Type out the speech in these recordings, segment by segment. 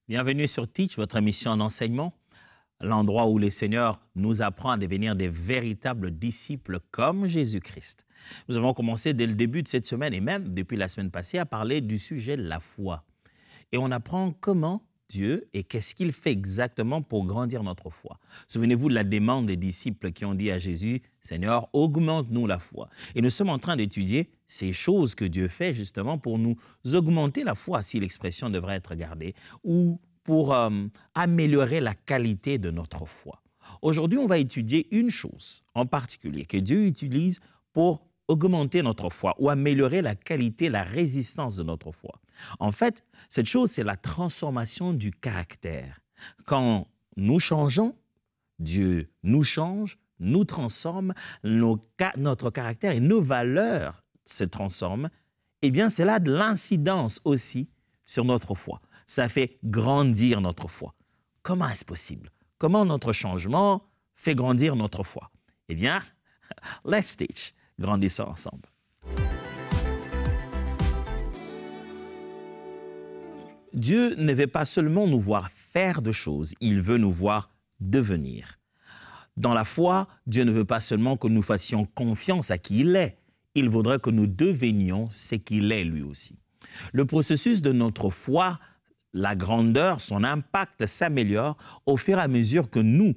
Bienvenue sur Teach, votre émission en enseignement, l'endroit où le Seigneur nous apprend à devenir des véritables disciples comme Jésus-Christ. Nous avons commencé dès le début de cette semaine et même depuis la semaine passée à parler du sujet de la foi. Et on apprend comment Dieu et qu'est-ce qu'il fait exactement pour grandir notre foi. Souvenez-vous de la demande des disciples qui ont dit à Jésus, « Seigneur, augmente-nous la foi ». Et nous sommes en train d'étudier ces choses que Dieu fait justement pour nous augmenter la foi, si l'expression devrait être gardée, ou pour améliorer la qualité de notre foi. Aujourd'hui, on va étudier une chose en particulier que Dieu utilise pour augmenter notre foi ou améliorer la qualité, la résistance de notre foi. En fait, cette chose, c'est la transformation du caractère. Quand nous changeons, Dieu nous change, nous transforme, notre caractère et nos valeurs se transforment, eh bien, c'est là de l'incidence aussi sur notre foi. Ça fait grandir notre foi. Comment est-ce possible? Comment notre changement fait grandir notre foi? Eh bien, let's teach. Grandissons ensemble. Dieu ne veut pas seulement nous voir faire de choses, il veut nous voir devenir. Dans la foi, Dieu ne veut pas seulement que nous fassions confiance à qui il est, il voudrait que nous devenions ce qu'il est lui aussi. Le processus de notre foi, la grandeur, son impact s'améliore au fur et à mesure que nous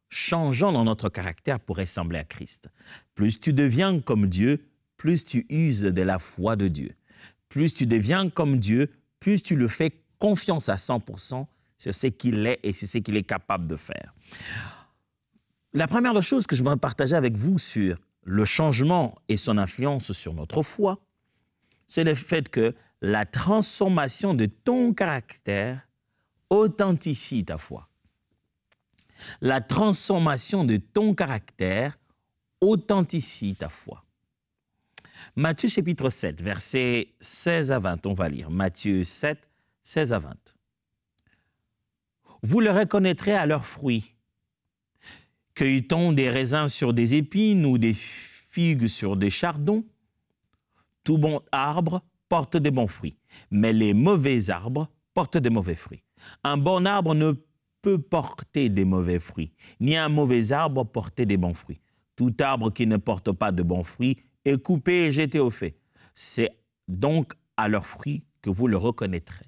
changeons dans notre caractère pour ressembler à Christ. Plus tu deviens comme Dieu, plus tu uses de la foi de Dieu. Plus tu deviens comme Dieu, plus tu le fais confiance à 100% sur ce qu'il est et sur ce qu'il est capable de faire. La première des choses que je voudrais partager avec vous sur le changement et son influence sur notre foi, c'est le fait que la transformation de ton caractère authentifie ta foi. La transformation de ton caractère authentifie ta foi. Matthieu chapitre 7, versets 16 à 20, on va lire. Matthieu 7, 16 à 20. Vous les reconnaîtrez à leurs fruits. Cueille-t-on des raisins sur des épines ou des figues sur des chardons? Tout bon arbre porte des bons fruits, mais les mauvais arbres portent des mauvais fruits. Un bon arbre ne peut porter des mauvais fruits, ni un mauvais arbre porter des bons fruits. Tout arbre qui ne porte pas de bons fruits est coupé et jeté au feu. C'est donc à leurs fruits que vous le reconnaîtrez.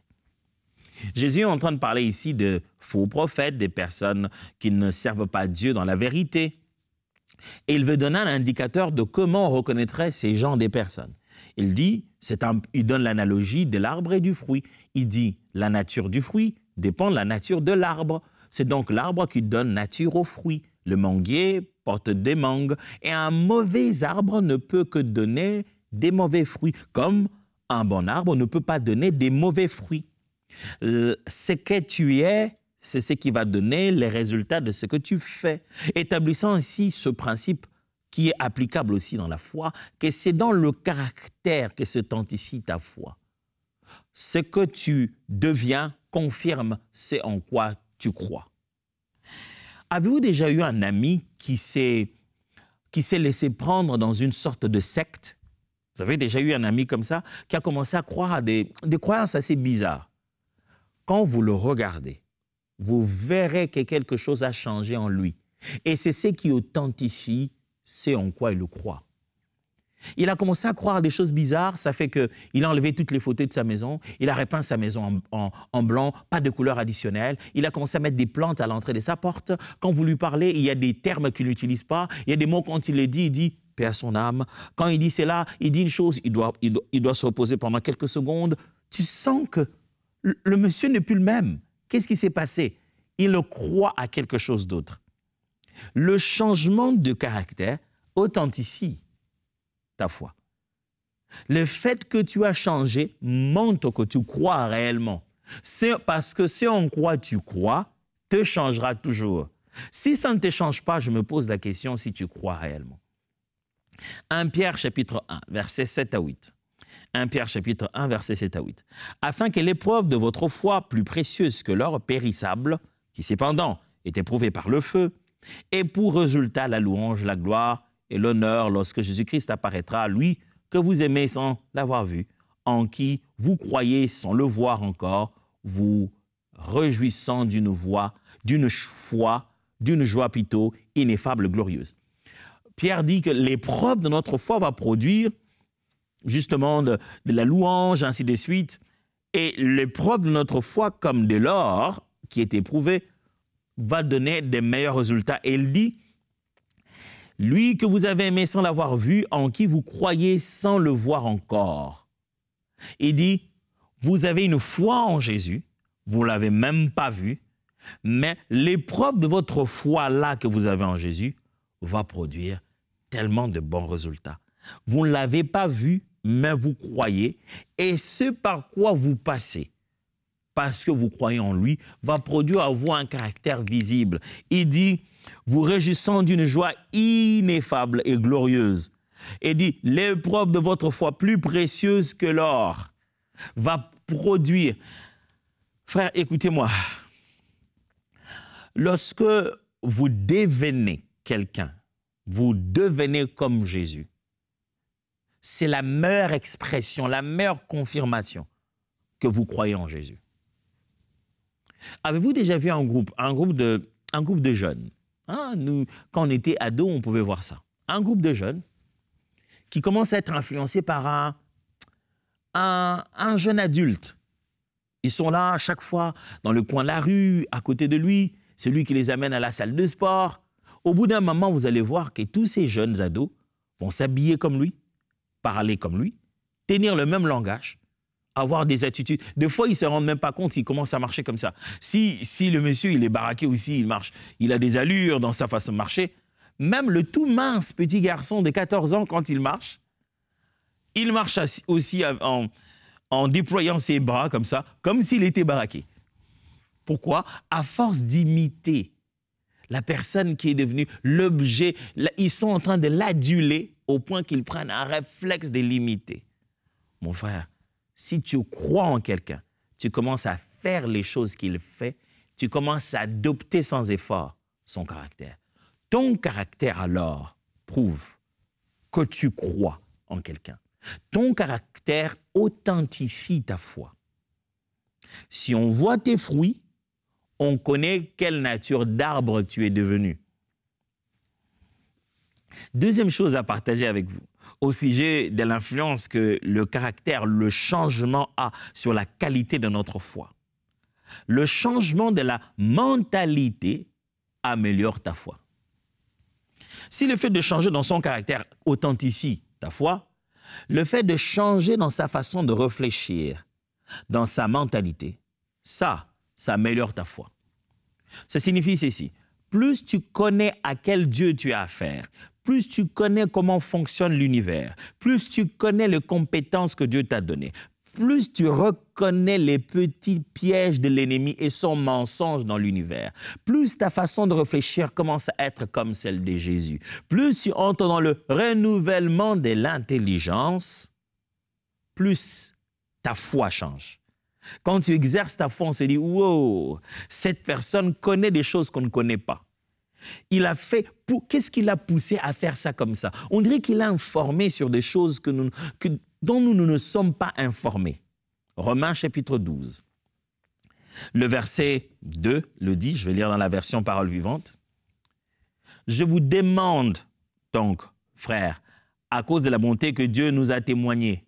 Jésus est en train de parler ici de faux prophètes, des personnes qui ne servent pas Dieu dans la vérité. Et il veut donner un indicateur de comment on reconnaîtrait ces gens des personnes. Il dit, il donne l'analogie de l'arbre et du fruit. Il dit, la nature du fruit dépend de la nature de l'arbre. C'est donc l'arbre qui donne nature au fruit. Le manguier porte des mangues et un mauvais arbre ne peut que donner des mauvais fruits, comme un bon arbre ne peut pas donner des mauvais fruits. Ce que tu es, c'est ce qui va donner les résultats de ce que tu fais. Établissant ainsi ce principe qui est applicable aussi dans la foi, que c'est dans le caractère que s'authentifie ta foi. Ce que tu deviens confirme ce en quoi tu crois. Avez-vous déjà eu un ami qui s'est laissé prendre dans une sorte de secte? Vous avez déjà eu un ami comme ça qui a commencé à croire à des croyances assez bizarres. Quand vous le regardez, vous verrez que quelque chose a changé en lui. Et c'est ce qui authentifie ce en quoi il le croit. Il a commencé à croire à des choses bizarres, ça fait qu'il a enlevé toutes les photos de sa maison, il a repeint sa maison en blanc, pas de couleur additionnelle, il a commencé à mettre des plantes à l'entrée de sa porte. Quand vous lui parlez, il y a des termes qu'il n'utilise pas, il y a des mots quand il les dit, il dit « paix à son âme ». Quand il dit cela, il dit une chose, il doit se reposer pendant quelques secondes. Tu sens que le monsieur n'est plus le même. Qu'est-ce qui s'est passé? Il croit à quelque chose d'autre. Le changement de caractère authentifie ta foi. Le fait que tu as changé montre que tu crois réellement. C'est parce que ce en quoi tu crois te changera toujours. Si ça ne te change pas, je me pose la question si tu crois réellement. 1 Pierre chapitre 1, versets 7 à 8. 1 Pierre chapitre 1, versets 7 à 8. Afin que l'épreuve de votre foi, plus précieuse que l'or périssable, qui cependant est éprouvée par le feu, ait pour résultat la louange, la gloire et l'honneur lorsque Jésus-Christ apparaîtra, lui que vous aimez sans l'avoir vu, en qui vous croyez sans le voir encore, vous réjouissant d'une joie plutôt ineffable, glorieuse. Pierre dit que l'épreuve de notre foi va produire justement de la louange, ainsi de suite. Et l'épreuve de notre foi, comme de l'or qui est éprouvé, va donner des meilleurs résultats. Et il dit, lui que vous avez aimé sans l'avoir vu, en qui vous croyez sans le voir encore. Il dit, vous avez une foi en Jésus, vous ne l'avez même pas vu, mais l'épreuve de votre foi là que vous avez en Jésus va produire tellement de bons résultats. Vous ne l'avez pas vu, mais vous croyez, et ce par quoi vous passez, parce que vous croyez en lui, va produire à vous un caractère visible. Il dit, vous réjouissant d'une joie ineffable et glorieuse. Il dit, l'épreuve de votre foi plus précieuse que l'or va produire. Frère, écoutez-moi. Lorsque vous devenez quelqu'un, vous devenez comme Jésus. C'est la meilleure expression, la meilleure confirmation que vous croyez en Jésus. Avez-vous déjà vu un groupe de jeunes? Nous, quand on était ados, on pouvait voir ça. Un groupe de jeunes qui commence à être influencé par un jeune adulte. Ils sont là à chaque fois dans le coin de la rue, à côté de lui. C'est lui qui les amène à la salle de sport. Au bout d'un moment, vous allez voir que tous ces jeunes ados vont s'habiller comme lui, parler comme lui, tenir le même langage, avoir des attitudes. Des fois, ils ne se rendent même pas compte qu'ils commencent à marcher comme ça. Si le monsieur, il est baraqué aussi, il marche, il a des allures dans sa façon de marcher, même le tout mince petit garçon de 14 ans, quand il marche aussi en déployant ses bras comme ça, comme s'il était baraqué. Pourquoi? À force d'imiter la personne qui est devenue l'objet, ils sont en train de l'aduler au point qu'ils prennent un réflexe de l'imiter. Mon frère, si tu crois en quelqu'un, tu commences à faire les choses qu'il fait, tu commences à adopter sans effort son caractère. Ton caractère alors prouve que tu crois en quelqu'un. Ton caractère authentifie ta foi. Si on voit tes fruits, on connaît quelle nature d'arbre tu es devenu. Deuxième chose à partager avec vous, au sujet de l'influence que le caractère, le changement a sur la qualité de notre foi. Le changement de la mentalité améliore ta foi. Si le fait de changer dans son caractère authentifie ta foi, le fait de changer dans sa façon de réfléchir, dans sa mentalité, ça améliore ta foi. Ça signifie ceci, plus tu connais à quel Dieu tu as affaire, plus tu connais comment fonctionne l'univers, plus tu connais les compétences que Dieu t'a données, plus tu reconnais les petits pièges de l'ennemi et son mensonge dans l'univers, plus ta façon de réfléchir commence à être comme celle de Jésus, plus tu entres dans le renouvellement de l'intelligence, plus ta foi change. Quand tu exerces ta foi, on se dit « Wow, cette personne connaît des choses qu'on ne connaît pas. » Qu'est-ce qui l'a poussé à faire ça comme ça? On dirait qu'il a informé sur des choses dont nous ne sommes pas informés. Romains chapitre 12. Le verset 2 le dit, je vais lire dans la version Parole vivante. « Je vous demande donc, frères, à cause de la bonté que Dieu nous a témoignée,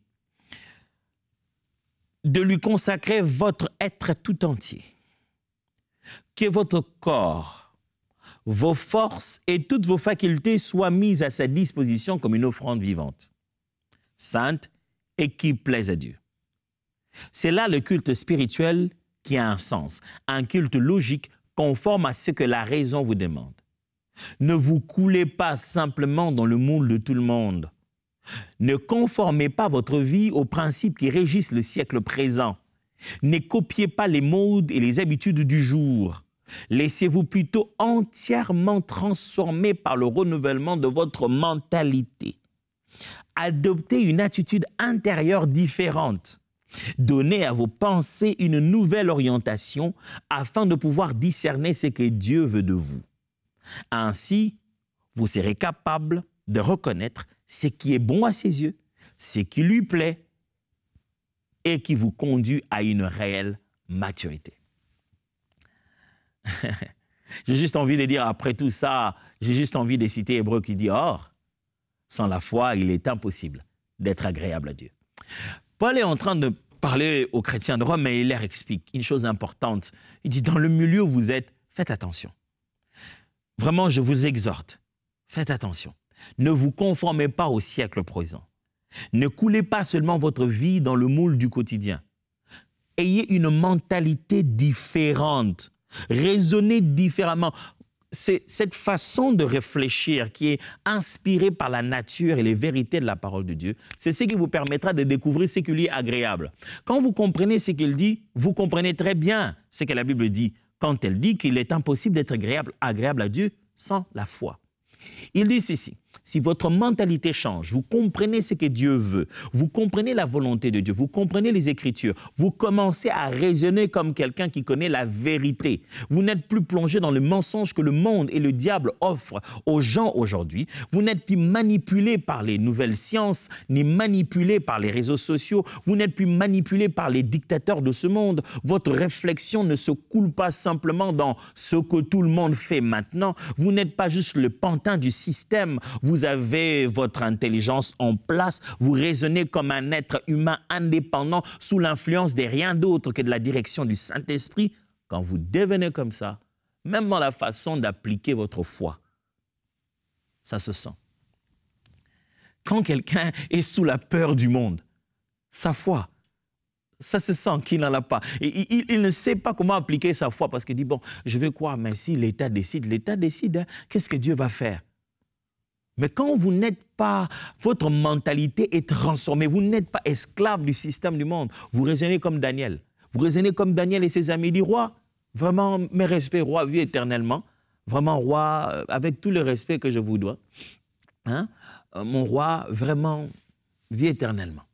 de lui consacrer votre être tout entier, que votre corps, vos forces et toutes vos facultés soient mises à sa disposition comme une offrande vivante, sainte et qui plaise à Dieu. C'est là le culte spirituel qui a un sens, un culte logique conforme à ce que la raison vous demande. Ne vous coulez pas simplement dans le moule de tout le monde. Ne conformez pas votre vie aux principes qui régissent le siècle présent. Ne copiez pas les modes et les habitudes du jour. Laissez-vous plutôt entièrement transformer par le renouvellement de votre mentalité. Adoptez une attitude intérieure différente. Donnez à vos pensées une nouvelle orientation afin de pouvoir discerner ce que Dieu veut de vous. Ainsi, vous serez capable de reconnaître ce qui est bon à ses yeux, ce qui lui plaît et qui vous conduit à une réelle maturité. J'ai juste envie de dire, après tout ça, j'ai juste envie de citer Hébreu qui dit, or, sans la foi, il est impossible d'être agréable à Dieu. Paul est en train de parler aux chrétiens de Rome, mais il leur explique une chose importante. Il dit, dans le milieu où vous êtes, faites attention. Vraiment, je vous exhorte, faites attention. Ne vous conformez pas au siècle présent. Ne coulez pas seulement votre vie dans le moule du quotidien. Ayez une mentalité différente. Raisonnez différemment. C'est cette façon de réfléchir qui est inspirée par la nature et les vérités de la parole de Dieu. C'est ce qui vous permettra de découvrir ce qui lui est agréable. Quand vous comprenez ce qu'il dit, vous comprenez très bien ce que la Bible dit quand elle dit qu'il est impossible d'être agréable à Dieu sans la foi. Il dit ceci, si votre mentalité change, vous comprenez ce que Dieu veut, vous comprenez la volonté de Dieu, vous comprenez les Écritures, vous commencez à raisonner comme quelqu'un qui connaît la vérité. Vous n'êtes plus plongé dans le mensonge que le monde et le diable offrent aux gens aujourd'hui. Vous n'êtes plus manipulé par les nouvelles sciences, ni manipulé par les réseaux sociaux. Vous n'êtes plus manipulé par les dictateurs de ce monde. Votre réflexion ne se coule pas simplement dans ce que tout le monde fait maintenant. Vous n'êtes pas juste le pantin du système. Vous avez votre intelligence en place, vous raisonnez comme un être humain indépendant sous l'influence de rien d'autre que de la direction du Saint-Esprit. Quand vous devenez comme ça, même dans la façon d'appliquer votre foi, ça se sent. Quand quelqu'un est sous la peur du monde, sa foi, ça se sent qu'il n'en a pas. Et il ne sait pas comment appliquer sa foi parce qu'il dit, bon, je vais croire, mais si l'État décide, hein, qu'est-ce que Dieu va faire? Mais quand vous n'êtes pas, votre mentalité est transformée, vous n'êtes pas esclave du système du monde, vous raisonnez comme Daniel. Vous raisonnez comme Daniel et ses amis, il dit, roi, vraiment, mes respects, roi, vis éternellement. Vraiment, roi, avec tout le respect que je vous dois. Hein? Mon roi, vraiment, vis éternellement.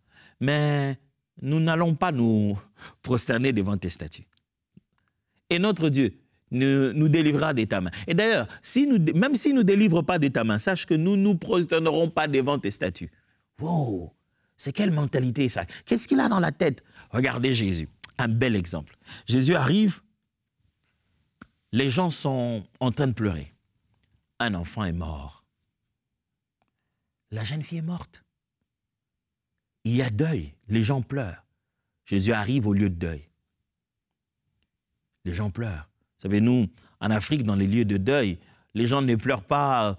Mais nous n'allons pas nous prosterner devant tes statues. Et notre Dieu nous délivrera de ta main. Et d'ailleurs, même s'il ne nous délivre pas de ta main, sache que nous ne nous prosternerons pas devant tes statues. Wow! C'est quelle mentalité ça? Qu'est-ce qu'il a dans la tête? Regardez Jésus, un bel exemple. Jésus arrive, les gens sont en train de pleurer. Un enfant est mort. La jeune fille est morte. Il y a deuil, les gens pleurent. Jésus arrive au lieu de deuil. Les gens pleurent. Vous savez, nous, en Afrique, dans les lieux de deuil, les gens ne pleurent pas,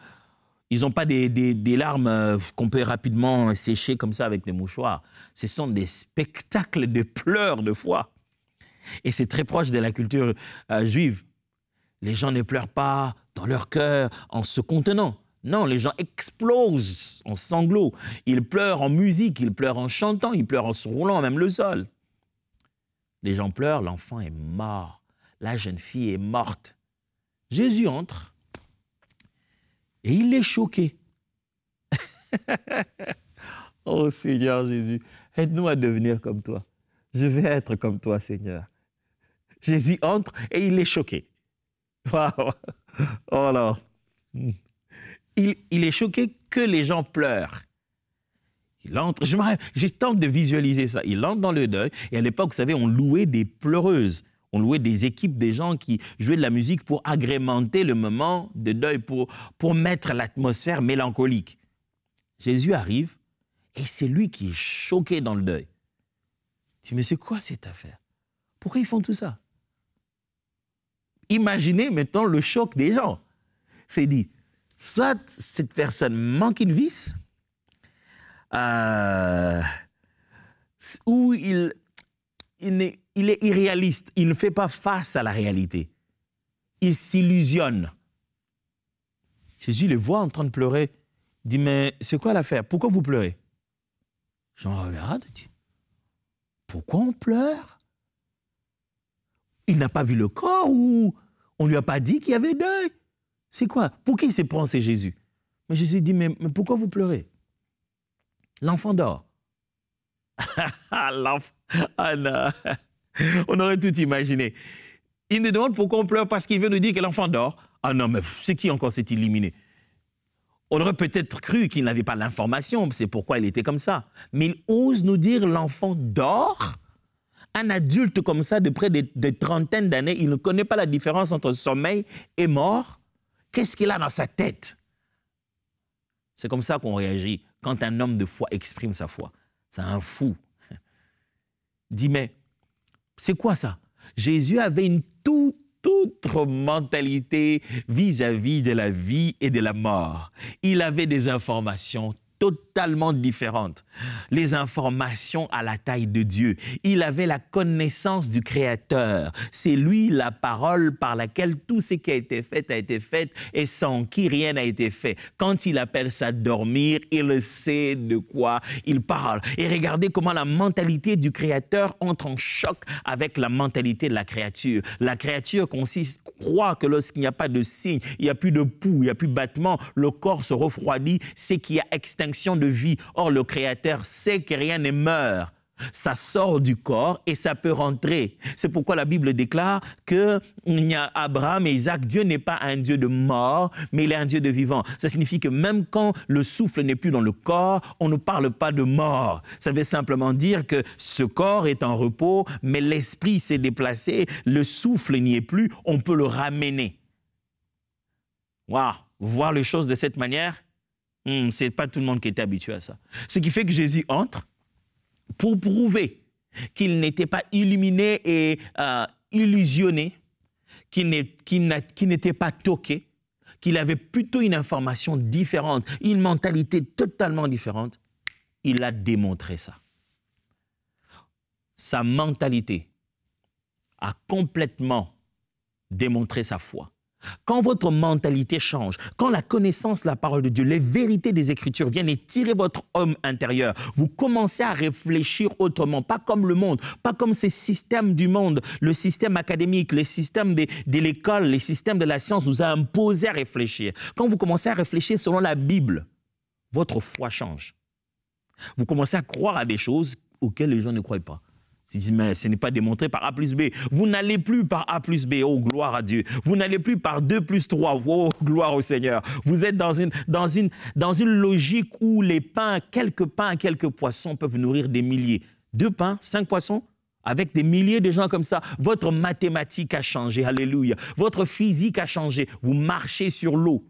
ils n'ont pas des larmes qu'on peut rapidement sécher comme ça avec des mouchoirs. Ce sont des spectacles de pleurs de foi. Et c'est très proche de la culture juive. Les gens ne pleurent pas dans leur cœur en se contenant. Non, les gens explosent en sanglots. Ils pleurent en musique, ils pleurent en chantant, ils pleurent en se roulant même le sol. Les gens pleurent, l'enfant est mort. La jeune fille est morte. Jésus entre et il est choqué. Oh Seigneur Jésus, aide-nous à devenir comme toi. Je vais être comme toi, Seigneur. Jésus entre et il est choqué. Wow. Oh là. Il est choqué que les gens pleurent. Il entre, j'ai tenté de visualiser ça. Il entre dans le deuil et à l'époque, vous savez, on louait des pleureuses. On louait des équipes, des gens qui jouaient de la musique pour agrémenter le moment de deuil, pour mettre l'atmosphère mélancolique. Jésus arrive et c'est lui qui est choqué dans le deuil. Il dit, mais c'est quoi cette affaire? Pourquoi ils font tout ça? Imaginez maintenant le choc des gens. C'est dit, soit cette personne manque une vice, ou il est irréaliste, il ne fait pas face à la réalité. Il s'illusionne. Jésus les voit en train de pleurer. Il dit, mais c'est quoi l'affaire? Pourquoi vous pleurez? Jean regarde, dit, pourquoi on pleure? Il n'a pas vu le corps ou on ne lui a pas dit qu'il y avait deuil? C'est quoi? Pour qui se prend, c'est Jésus? Mais Jésus dit, mais pourquoi vous pleurez? L'enfant dort. L'enfant, ah non. On aurait tout imaginé. Il nous demande pourquoi on pleure parce qu'il veut nous dire que l'enfant dort. Ah non, mais c'est qui encore s'est illuminé? On aurait peut-être cru qu'il n'avait pas l'information, c'est pourquoi il était comme ça. Mais il ose nous dire l'enfant dort. Un adulte comme ça, de près de trentaine d'années, il ne connaît pas la différence entre sommeil et mort. Qu'est-ce qu'il a dans sa tête? C'est comme ça qu'on réagit quand un homme de foi exprime sa foi. C'est un fou. Dis, mais c'est quoi ça? Jésus avait une toute autre mentalité vis-à-vis de la vie et de la mort. Il avait des informations totalement différentes. Les informations à la taille de Dieu. Il avait la connaissance du Créateur. C'est lui la parole par laquelle tout ce qui a été fait et sans qui rien n'a été fait. Quand il appelle ça dormir, il sait de quoi il parle. Et regardez comment la mentalité du Créateur entre en choc avec la mentalité de la créature. La créature croit que lorsqu'il n'y a pas de signe, il n'y a plus de pouls, il n'y a plus de battement, le corps se refroidit, c'est qu'il y a extinction de vie. Or, le Créateur sait que rien ne meurt. Ça sort du corps et ça peut rentrer. C'est pourquoi la Bible déclare que Abraham et Isaac, Dieu n'est pas un Dieu de mort, mais il est un Dieu de vivant. Ça signifie que même quand le souffle n'est plus dans le corps, on ne parle pas de mort. Ça veut simplement dire que ce corps est en repos, mais l'esprit s'est déplacé, le souffle n'y est plus, on peut le ramener. Waouh! Voir les choses de cette manière, ce n'est pas tout le monde qui était habitué à ça. Ce qui fait que Jésus entre pour prouver qu'il n'était pas illuminé et illusionné, qu'il n'était pas toqué, qu'il avait plutôt une information différente, une mentalité totalement différente. Il a démontré ça. Sa mentalité a complètement démontré sa foi. Quand votre mentalité change, quand la connaissance de la parole de Dieu, les vérités des Écritures viennent étirer votre homme intérieur, vous commencez à réfléchir autrement, pas comme le monde, pas comme ces systèmes du monde, le système académique, les systèmes de l'école, les systèmes de la science vous a imposé à réfléchir. Quand vous commencez à réfléchir selon la Bible, votre foi change. Vous commencez à croire à des choses auxquelles les gens ne croient pas. Ils disent, mais ce n'est pas démontré par A plus B. Vous n'allez plus par A plus B, oh gloire à Dieu. Vous n'allez plus par 2 plus 3, oh gloire au Seigneur. Vous êtes dans une logique où les pains, quelques poissons peuvent nourrir des milliers. 2 pains, 5 poissons, avec des milliers de gens comme ça. Votre mathématique a changé, alléluia. Votre physique a changé. Vous marchez sur l'eau.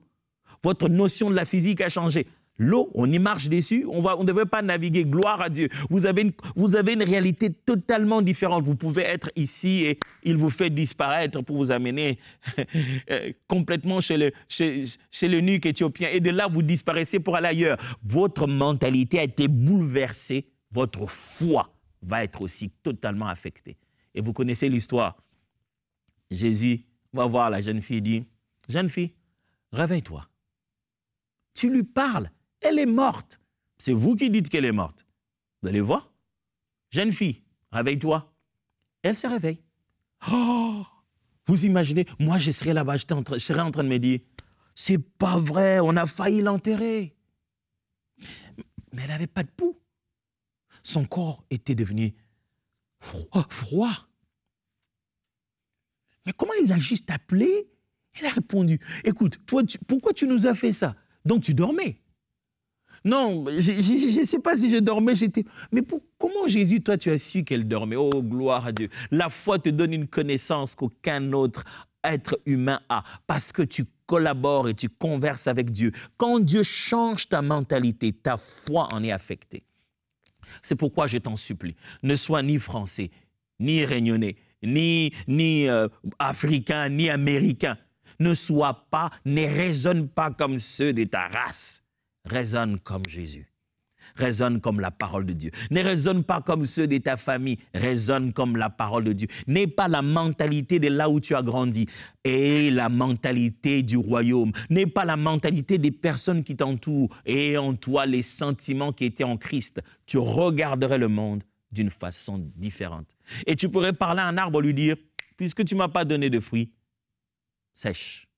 Votre notion de la physique a changé. L'eau, on y marche dessus, on ne devrait pas naviguer, gloire à Dieu. Vous avez une réalité totalement différente. Vous pouvez être ici et il vous fait disparaître pour vous amener complètement chez l'eunuque éthiopien. Et de là, vous disparaissez pour aller ailleurs. Votre mentalité a été bouleversée. Votre foi va être aussi totalement affectée. Et vous connaissez l'histoire. Jésus va voir la jeune fille et dit, « Jeune fille, réveille-toi. » Tu lui parles. Elle est morte. C'est vous qui dites qu'elle est morte. Vous allez voir. Jeune fille, réveille-toi. Elle se réveille. Oh, vous imaginez, moi je serais là-bas, je serais en train de me dire, c'est pas vrai, on a failli l'enterrer. Mais elle n'avait pas de pouls. Son corps était devenu froid. Mais comment il l'a juste appelé? Elle a répondu, écoute, toi, pourquoi tu nous as fait ça? Donc tu dormais. Non, je ne sais pas si je dormais, j'étais... Mais comment Jésus, toi, tu as su qu'elle dormait? Oh, gloire à Dieu. La foi te donne une connaissance qu'aucun autre être humain a, parce que tu collabores et tu converses avec Dieu. Quand Dieu change ta mentalité, ta foi en est affectée. C'est pourquoi je t'en supplie, ne sois ni français, ni réunionnais, ni africain, ni américain. Ne raisonne pas comme ceux de ta race. Raisonne comme Jésus. Raisonne comme la parole de Dieu. Ne raisonne pas comme ceux de ta famille. Raisonne comme la parole de Dieu. N'aie pas la mentalité de là où tu as grandi. Aie la mentalité du royaume. N'aie pas la mentalité des personnes qui t'entourent. Aie en toi les sentiments qui étaient en Christ. Tu regarderais le monde d'une façon différente. Et tu pourrais parler à un arbre et lui dire, puisque tu ne m'as pas donné de fruits, sèche.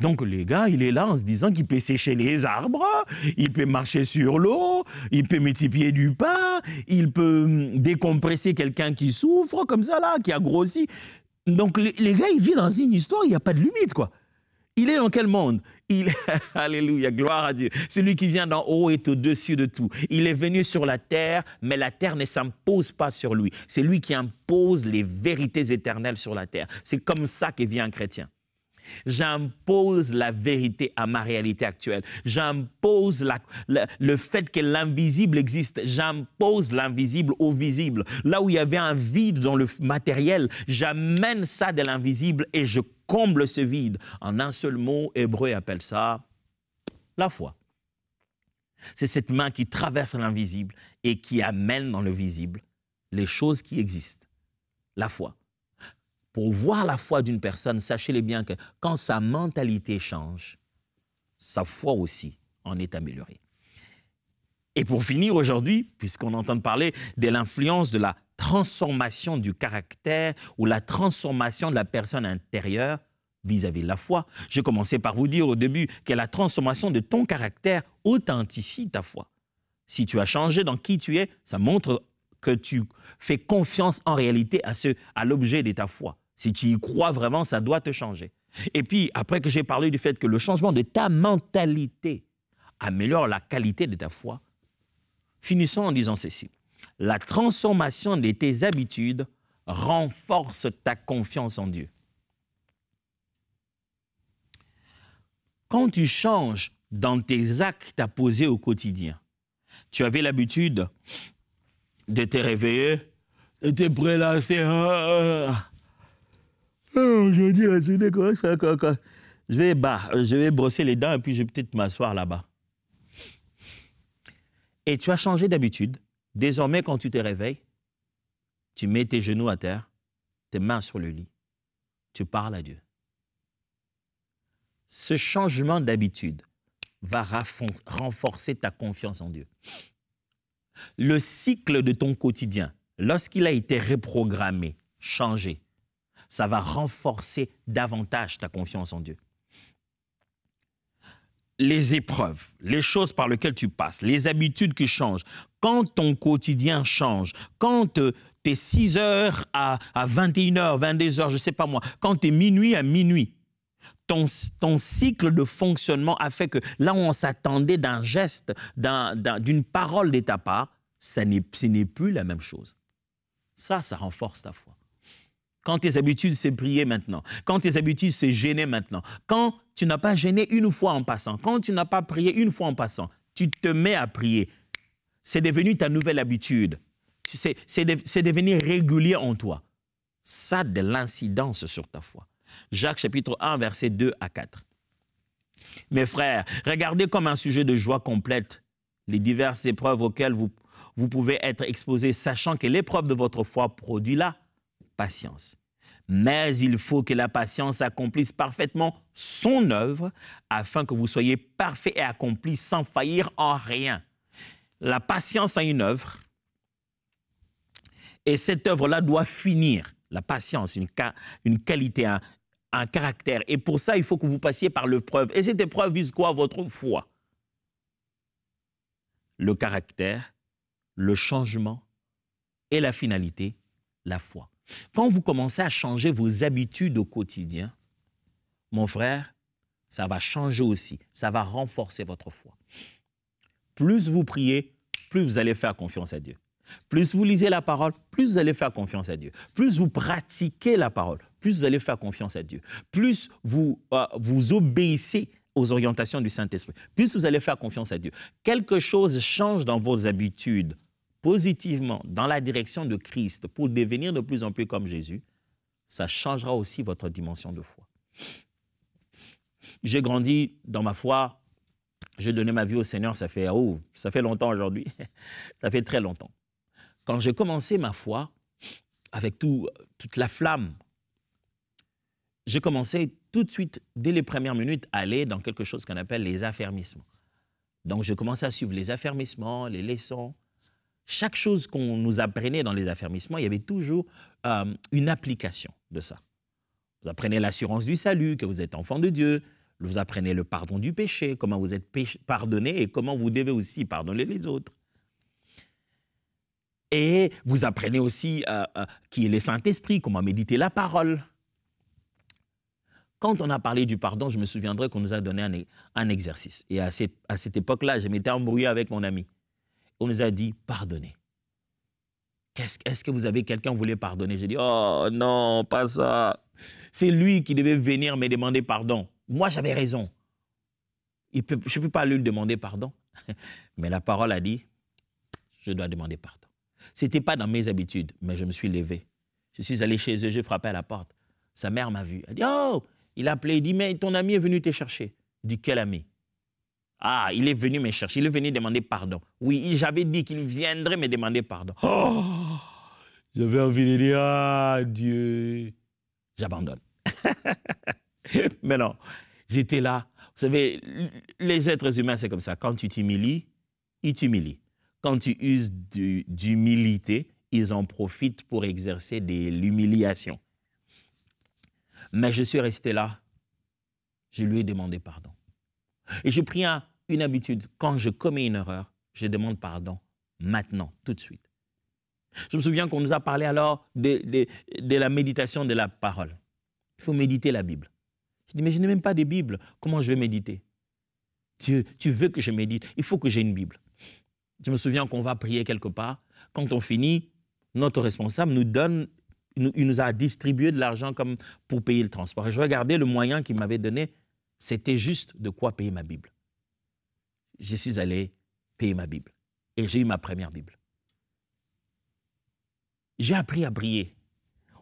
Donc, le gars, il est là en se disant qu'il peut sécher les arbres, il peut marcher sur l'eau, il peut multiplier du pain, il peut décompresser quelqu'un qui souffre comme ça, là, qui a grossi. Donc, les gars, ils vivent dans une histoire, il n'y a pas de limite, quoi. Il est dans quel monde? Alléluia, gloire à Dieu. Celui qui vient d'en haut est au-dessus de tout. Il est venu sur la terre, mais la terre ne s'impose pas sur lui. C'est lui qui impose les vérités éternelles sur la terre. C'est comme ça que vit un chrétien. J'impose la vérité à ma réalité actuelle. J'impose le fait que l'invisible existe. J'impose l'invisible au visible. Là où il y avait un vide dans le matériel, j'amène ça de l'invisible et je comble ce vide. En un seul mot, Hébreu appelle ça la foi. C'est cette main qui traverse l'invisible et qui amène dans le visible les choses qui existent. La foi. Pour voir la foi d'une personne, sachez-le bien que quand sa mentalité change, sa foi aussi en est améliorée. Et pour finir aujourd'hui, puisqu'on entend parler de l'influence de la transformation du caractère ou la transformation de la personne intérieure vis-à-vis de la foi, je commençais par vous dire au début que la transformation de ton caractère authentifie ta foi. Si tu as changé dans qui tu es, ça montre que tu fais confiance en réalité à l'objet de ta foi. Si tu y crois vraiment, ça doit te changer. Et puis, après que j'ai parlé du fait que le changement de ta mentalité améliore la qualité de ta foi, finissons en disant ceci. La transformation de tes habitudes renforce ta confiance en Dieu. Quand tu changes dans tes actes à poser au quotidien, tu avais l'habitude de te réveiller, de te prélasser. Aujourd'hui, la journée, je vais brosser les dents et puis je vais peut-être m'asseoir là-bas. Et tu as changé d'habitude. Désormais, quand tu te réveilles, tu mets tes genoux à terre, tes mains sur le lit, tu parles à Dieu. Ce changement d'habitude va renforcer ta confiance en Dieu. Le cycle de ton quotidien, lorsqu'il a été reprogrammé, changé, ça va renforcer davantage ta confiance en Dieu. Les épreuves, les choses par lesquelles tu passes, les habitudes qui changent, quand ton quotidien change, quand tu es 6 heures à 21 heures, 22 heures, je ne sais pas moi, quand tu es minuit à minuit, ton cycle de fonctionnement a fait que là où on s'attendait d'un geste, d'une parole de ta part, ce n'est plus la même chose. Ça renforce ta foi. Quand tes habitudes, c'est prier maintenant. Quand tes habitudes, c'est gêner maintenant. Quand tu n'as pas gêné une fois en passant. Quand tu n'as pas prié une fois en passant. Tu te mets à prier. C'est devenu ta nouvelle habitude. C'est devenu régulier en toi. Ça a de l'incidence sur ta foi. Jacques chapitre 1, versets 2 à 4. Mes frères, regardez comme un sujet de joie complète les diverses épreuves auxquelles vous pouvez être exposés, sachant que l'épreuve de votre foi produit la patience. Mais il faut que la patience accomplisse parfaitement son œuvre afin que vous soyez parfaits et accomplis sans faillir en rien. La patience a une œuvre et cette œuvre-là doit finir. La patience, une qualité, un caractère. Et pour ça, il faut que vous passiez par l'épreuve. Et cette épreuve vise quoi? Votre foi. Le caractère, le changement et la finalité, la foi. Quand vous commencez à changer vos habitudes au quotidien, mon frère, ça va changer aussi. Ça va renforcer votre foi. Plus vous priez, plus vous allez faire confiance à Dieu. Plus vous lisez la parole, plus vous allez faire confiance à Dieu. Plus vous pratiquez la parole, plus vous allez faire confiance à Dieu. Plus vous obéissez aux orientations du Saint-Esprit, plus vous allez faire confiance à Dieu. Quelque chose change dans vos habitudes positivement dans la direction de Christ pour devenir de plus en plus comme Jésus, ça changera aussi votre dimension de foi. J'ai grandi dans ma foi, j'ai donné ma vie au Seigneur, ça fait longtemps aujourd'hui, ça fait très longtemps. Quand j'ai commencé ma foi, avec toute la flamme, j'ai commencé tout de suite, dès les premières minutes, à aller dans quelque chose qu'on appelle les affermissements. Donc, je commençais à suivre les affermissements, les leçons. Chaque chose qu'on nous apprenait dans les affermissements, il y avait toujours une application de ça. Vous apprenez l'assurance du salut, que vous êtes enfant de Dieu. Vous apprenez le pardon du péché, comment vous êtes pardonné et comment vous devez aussi pardonner les autres. Et vous apprenez aussi qui est le Saint-Esprit, comment méditer la parole. Quand on a parlé du pardon, je me souviendrai qu'on nous a donné un exercice. Et à cette époque-là, je m'étais embrouillé avec mon ami. On nous a dit, pardonnez. Est-ce que vous avez quelqu'un que vous voulez pardonner? J'ai dit, oh non, pas ça. C'est lui qui devait venir me demander pardon. Moi, j'avais raison. Je ne peux pas lui demander pardon. Mais la parole a dit, je dois demander pardon. Ce n'était pas dans mes habitudes, mais je me suis levé. Je suis allé chez eux, j'ai frappé à la porte. Sa mère m'a vu. Elle dit, oh, il a appelé, il dit, mais ton ami est venu te chercher. Je dis, quel ami? Ah, il est venu me chercher, il est venu demander pardon. Oui, j'avais dit qu'il viendrait me demander pardon. Oh, j'avais envie de dire, ah Dieu, j'abandonne. Mais non, j'étais là. Vous savez, les êtres humains, c'est comme ça. Quand tu t'humilies, ils t'humilient. Quand tu uses d'humilité, ils en profitent pour exercer de l'humiliation. Mais je suis resté là. Je lui ai demandé pardon. Et j'ai pris une habitude. Quand je commets une erreur, je demande pardon maintenant, tout de suite. Je me souviens qu'on nous a parlé alors de la méditation de la parole. Il faut méditer la Bible. Je dis, mais je n'ai même pas de Bible. Comment je vais méditer? Dieu, tu veux que je médite? Il faut que j'ai une Bible. Je me souviens qu'on va prier quelque part. Quand on finit, notre responsable il nous a distribué de l'argent comme pour payer le transport. Et je regardais le moyen qu'il m'avait donné. C'était juste de quoi payer ma Bible. Je suis allé payer ma Bible. Et j'ai eu ma première Bible. J'ai appris à prier.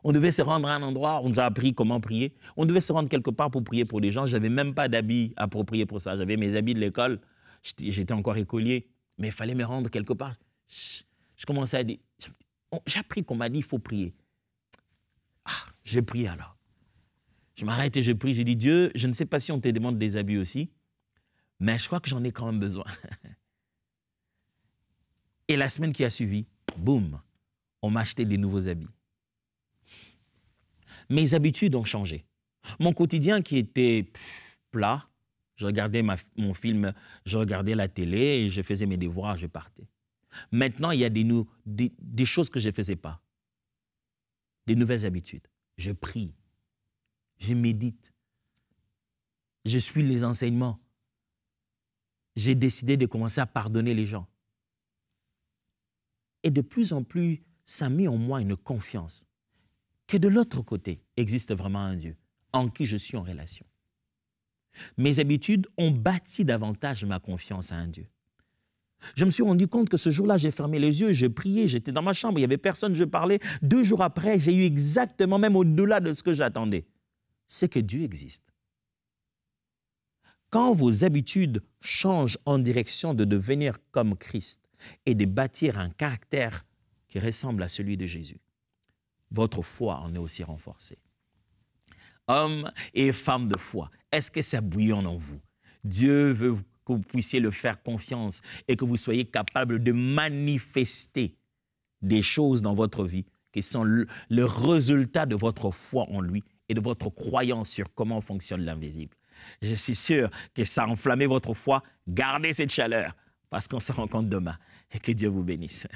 On devait se rendre à un endroit, on nous a appris comment prier. On devait se rendre quelque part pour prier pour des gens. Je n'avais même pas d'habits appropriés pour ça. J'avais mes habits de l'école. J'étais encore écolier. Mais il fallait me rendre quelque part. Je commençais à dire... J'ai appris qu'on m'a dit, il faut prier. Ah, j'ai prié alors. Je m'arrête et je prie. Je dis, Dieu, je ne sais pas si on te demande des habits aussi, mais je crois que j'en ai quand même besoin. Et la semaine qui a suivi, boum, on m'a acheté des nouveaux habits. Mes habitudes ont changé. Mon quotidien qui était plat, je regardais mon film, je regardais la télé, et je faisais mes devoirs, je partais. Maintenant, il y a des choses que je ne faisais pas. Des nouvelles habitudes. Je prie, je médite, je suis les enseignements. J'ai décidé de commencer à pardonner les gens. Et de plus en plus, ça a mis en moi une confiance que de l'autre côté existe vraiment un Dieu en qui je suis en relation. Mes habitudes ont bâti davantage ma confiance à un Dieu. Je me suis rendu compte que ce jour-là, j'ai fermé les yeux, j'ai prié, j'étais dans ma chambre, il n'y avait personne, je parlais. 2 jours après, j'ai eu exactement, même au-delà de ce que j'attendais, c'est que Dieu existe. Quand vos habitudes changent en direction de devenir comme Christ et de bâtir un caractère qui ressemble à celui de Jésus, votre foi en est aussi renforcée. Hommes et femmes de foi, est-ce que ça bouillonne en vous? Dieu veut que vous puissiez le faire confiance et que vous soyez capable de manifester des choses dans votre vie qui sont le résultat de votre foi en lui et de votre croyance sur comment fonctionne l'invisible. Je suis sûr que ça a enflammé votre foi. Gardez cette chaleur parce qu'on se rencontre demain et que Dieu vous bénisse.